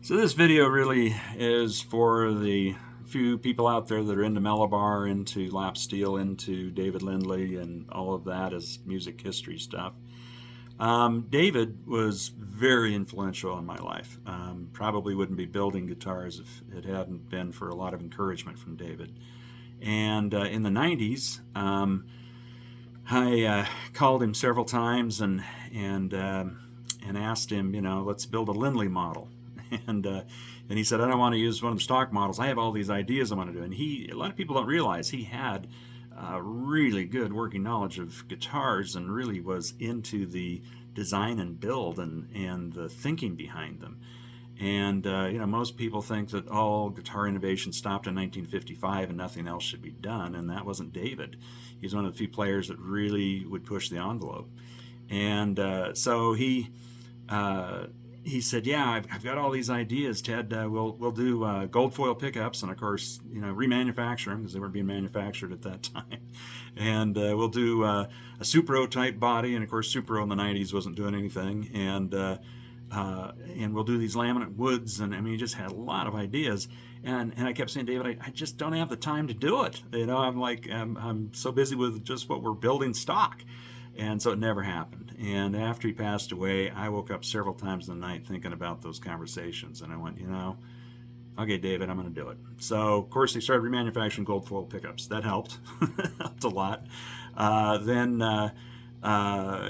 So this video really is for the few people out there that are into Malabar, into lap steel, into David Lindley, and all of that as music history stuff. David was very influential in my life. Probably wouldn't be building guitars if it hadn't been for a lot of encouragement from David. And in the 90s, I called him several times and asked him, let's build a Lindley model. And he said, I don't want to use one of the stock models. I have all these ideas I want to do. And a lot of people don't realize he had really good working knowledge of guitars and really was into the design and build and the thinking behind them. And most people think that all guitar innovation stopped in 1955 and nothing else should be done. And that wasn't David. He's one of the few players that really would push the envelope. And so he said, "Yeah, I've got all these ideas, Ted. We'll do gold foil pickups, and of course, remanufacture them because they weren't being manufactured at that time. And we'll do a Supro type body, and of course, Supro in the '90s wasn't doing anything. And we'll do these laminate woods, and I mean, he just had a lot of ideas. And I kept saying, David, I just don't have the time to do it. I'm so busy with just what we're building stock." And so it never happened. And after he passed away, I woke up several times in the night thinking about those conversations. And I went, okay, David, I'm going to do it. So, of course, he started remanufacturing gold foil pickups. That helped. Helped a lot. Then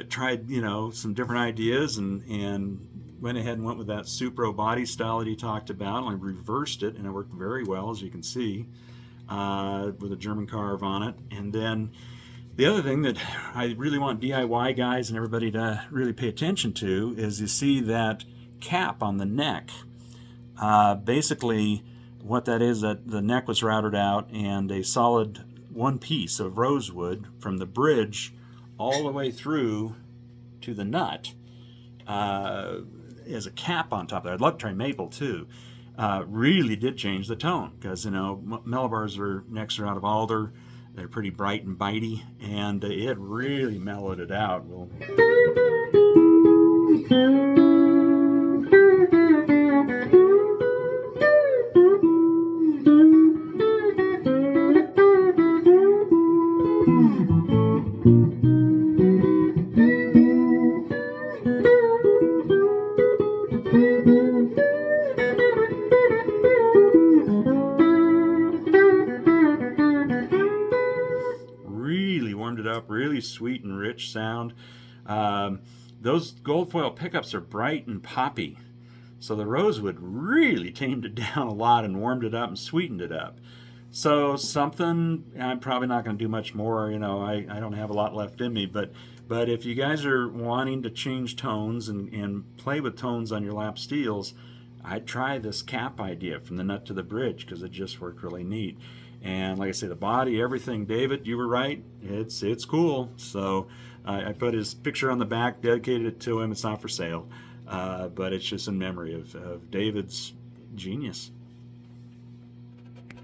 tried, some different ideas and went ahead and went with that Supro body style that he talked about. And I reversed it, and it worked very well, as you can see, with a German carve on it. And then the other thing that I really want DIY guys and everybody to really pay attention to is you see that cap on the neck. Basically, what that is, that the neck was routed out and a solid one piece of rosewood from the bridge all the way through to the nut as a cap on top there. I'd love to try maple too. Really did change the tone because, Malabars necks are out of alder. They're pretty bright and bitey, and it really mellowed it out. Really warmed it up, really sweet and rich sound. Those gold foil pickups are bright and poppy, so the rosewood really tamed it down a lot and warmed it up and sweetened it up. So something I'm probably not going to do much more. I don't have a lot left in me, but if you guys are wanting to change tones and play with tones on your lap steels, I'd try this cap idea from the nut to the bridge because it just worked really neat. And like I say, the body, everything, David, you were right. It's cool. So I put his picture on the back, dedicated it to him. It's not for sale, but it's just in memory of David's genius.